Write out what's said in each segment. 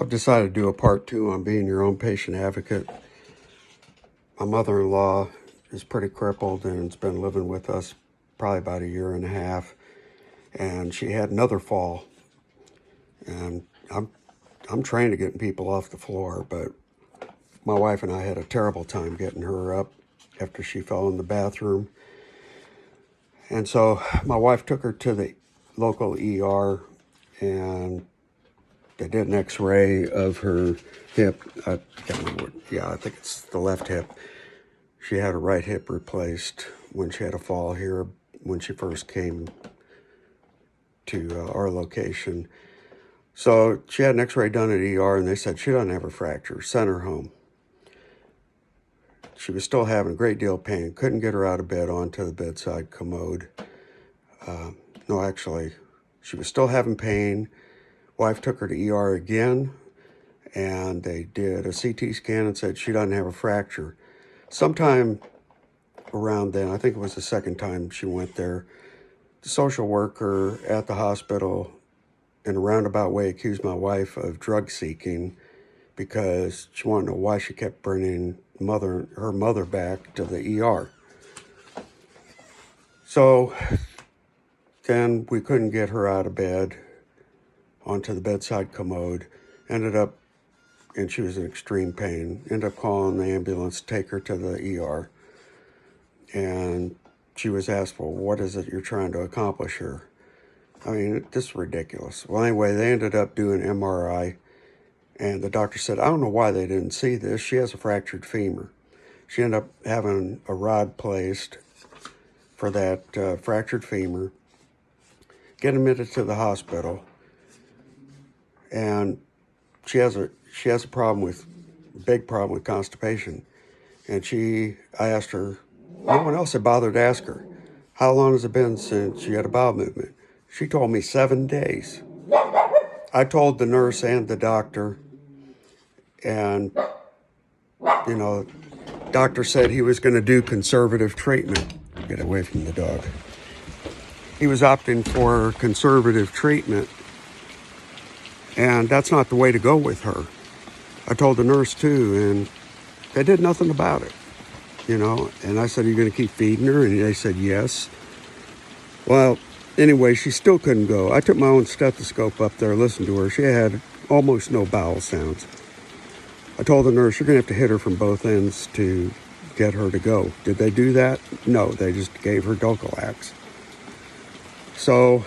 I've decided to do a part 2 on being your own patient advocate. My mother-in-law is pretty crippled and has been living with us probably about 1.5 years. And she had another fall. And I'm trained at getting people off the floor, but my wife and I had a terrible time getting her up after she fell in the bathroom. And so my wife took her to the local ER, and they did an x-ray of her hip. I can't remember. Yeah, I think it's the left hip. She had her right hip replaced when she had a fall here when she first came to our location. So she had an x-ray done at ER, and they said she doesn't have a fracture. Sent her home. She was still having a great deal of pain. Couldn't get her out of bed onto the bedside commode. No, actually, she was still having pain. Wife took her to ER again, and they did a CT scan and said she doesn't have a fracture. Sometime around then, I think it was the second time she went there, the social worker at the hospital in a roundabout way accused my wife of drug seeking because she wanted to know why she kept bringing her mother back to the ER. So then we couldn't get her out of bed onto the bedside commode. And she was in extreme pain. Ended up calling the ambulance to take her to the ER. And she was asked, well, what is it you're trying to accomplish here? I mean, this is ridiculous. Well, anyway, they ended up doing MRI. And the doctor said, I don't know why they didn't see this. She has a fractured femur. She ended up having a rod placed for that fractured femur. Get admitted to the hospital. And she has a big problem with constipation. And I asked her, no one else had bothered to ask her, how long has it been since she had a bowel movement? She told me 7 days. I told the nurse and the doctor, and, doctor said he was going to do conservative treatment. Get away from the dog. He was opting for conservative treatment, and that's not the way to go with her. I told the nurse too, and they did nothing about it, and I said, are you going to keep feeding her? And they said, yes. Well, anyway, she still couldn't go. I took my own stethoscope up there, listened to her. She had almost no bowel sounds. I told the nurse, you're going to have to hit her from both ends to get her to go. Did they do that? No, they just gave her Dulcolax. So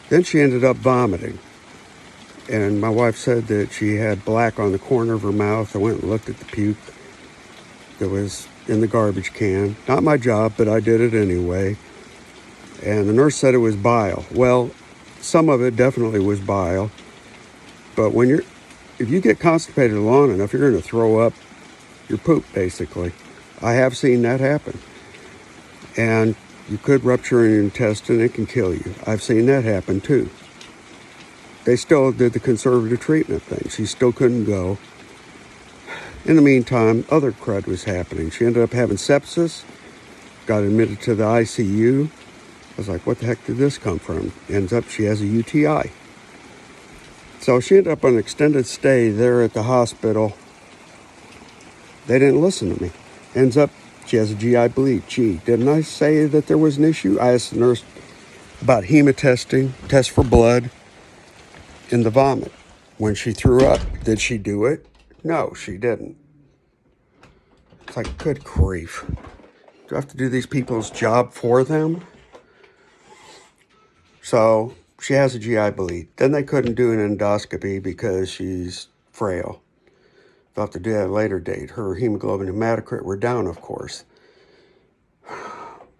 then she ended up vomiting. And my wife said that she had black on the corner of her mouth. I went and looked at the puke that was in the garbage can. Not my job, but I did it anyway. And the nurse said it was bile. Well, some of it definitely was bile. But if you get constipated long enough, you're going to throw up your poop, basically. I have seen that happen. And you could rupture an intestine. It can kill you. I've seen that happen, too. They still did the conservative treatment thing. She still couldn't go. In the meantime, other crud was happening. She ended up having sepsis, got admitted to the ICU. I was like, what the heck did this come from? Ends up she has a UTI. So she ended up on an extended stay there at the hospital. They didn't listen to me. Ends up she has a GI bleed. Gee, didn't I say that there was an issue? I asked the nurse about hematesting, test for blood in the vomit. When she threw up, did she do it? No, she didn't. It's like, good grief. Do I have to do these people's job for them? So she has a GI bleed. Then they couldn't do an endoscopy because she's frail. They'll have to do that at a later date. Her hemoglobin and hematocrit were down, of course.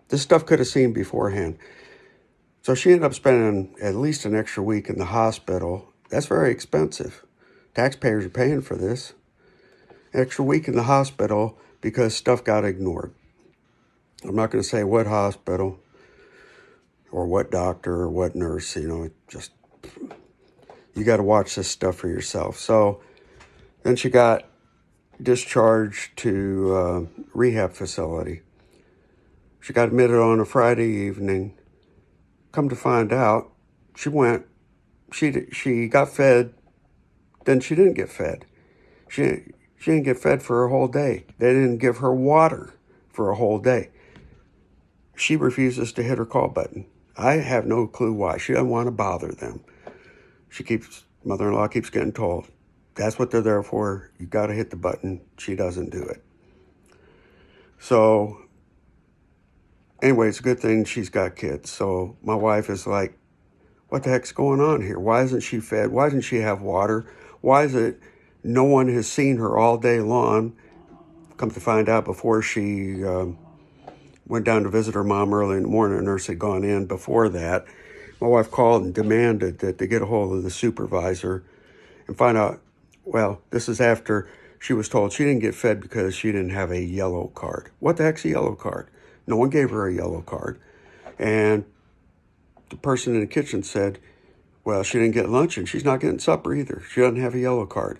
This stuff could have seen beforehand. So she ended up spending at least an extra week in the hospital. That's very expensive. Taxpayers are paying for this. An extra week in the hospital because stuff got ignored. I'm not going to say what hospital or what doctor or what nurse, you got to watch this stuff for yourself. So then she got discharged to a rehab facility. She got admitted on a Friday evening. Come to find out, she got fed Then she didn't get fed. She didn't get fed for a whole day. They didn't give her water for a whole day. She refuses to hit her call button. I have no clue why. She doesn't want to bother them. Mother-in-law keeps getting told, that's what they're there for. You got to hit the button. She doesn't do it. So anyway, it's a good thing she's got kids. So my wife is like, what the heck's going on here? Why isn't she fed? Why doesn't she have water? Why is it no one has seen her all day long? Come to find out, before she went down to visit her mom early in the morning, a nurse had gone in before that. My wife called and demanded that they get a hold of the supervisor and find out, well, this is after she was told she didn't get fed because she didn't have a yellow card. What the heck's a yellow card? No one gave her a yellow card. And the person in the kitchen said, well, she didn't get lunch and she's not getting supper either. She doesn't have a yellow card.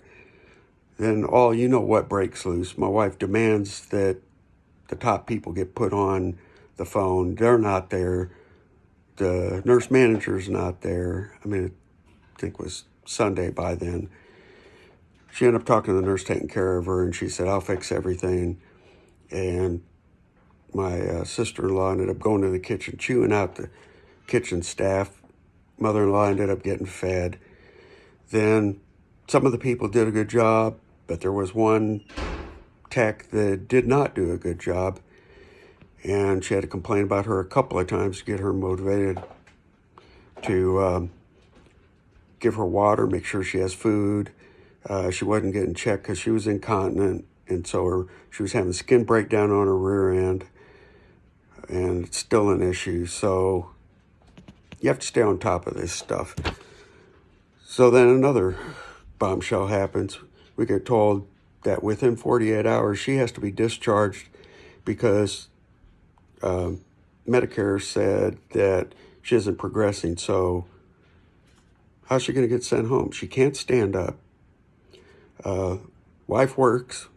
Then you know what breaks loose. My wife demands that the top people get put on the phone. They're not there. The nurse manager's not there. I mean, I think it was Sunday by then. She ended up talking to the nurse taking care of her, and she said, I'll fix everything. And my sister-in-law ended up going to the kitchen, chewing out the kitchen staff. Mother-in-law ended up getting fed. Then some of the people did a good job, but there was one tech that did not do a good job. And she had to complain about her a couple of times to get her motivated to give her water, make sure she has food. She wasn't getting checked because she was incontinent, and so she was having skin breakdown on her rear end, and it's still an issue. So you have to stay on top of this stuff. So then another bombshell happens. We get told that within 48 hours she has to be discharged because Medicare said that she isn't progressing. So how's she going to get sent home? She can't stand up. Wife works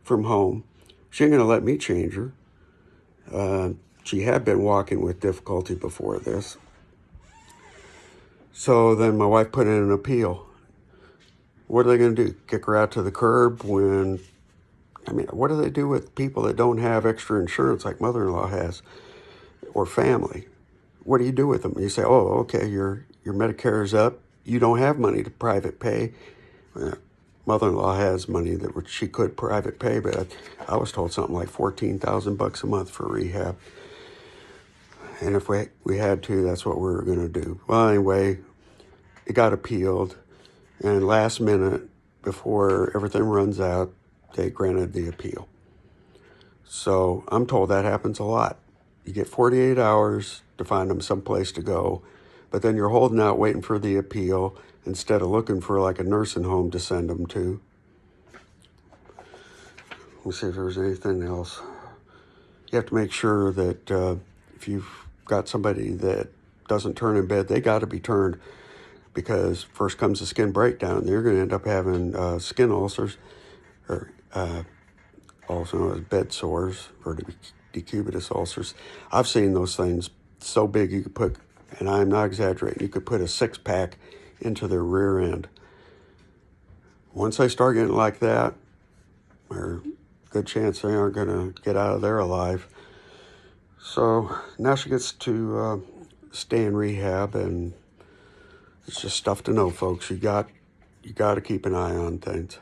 from home. She ain't going to let me change her. She had been walking with difficulty before this. So then my wife put in an appeal. What are they going to do? Kick her out to the curb when... I mean, what do they do with people that don't have extra insurance like mother-in-law has, or family? What do you do with them? You say, oh, okay, your Medicare is up. You don't have money to private pay. Mother-in-law has money that she could private pay, but I was told something like $14,000 a month for rehab. And if we had to, that's what we were going to do. Well, anyway, it got appealed, and last minute, before everything runs out, they granted the appeal. So I'm told that happens a lot. You get 48 hours to find them someplace to go, but then you're holding out waiting for the appeal instead of looking for like a nursing home to send them to. Let's see if there's anything else. You have to make sure that if you've got somebody that doesn't turn in bed, they got to be turned, because first comes the skin breakdown. You're going to end up having skin ulcers, or also known as bed sores, or decubitus ulcers. I've seen those things so big you could put, and I'm not exaggerating, you could put a 6-pack into their rear end. Once they start getting like that, there's a good chance they aren't going to get out of there alive. So now she gets to stay in rehab, and it's just stuff to know, folks. You got to keep an eye on things.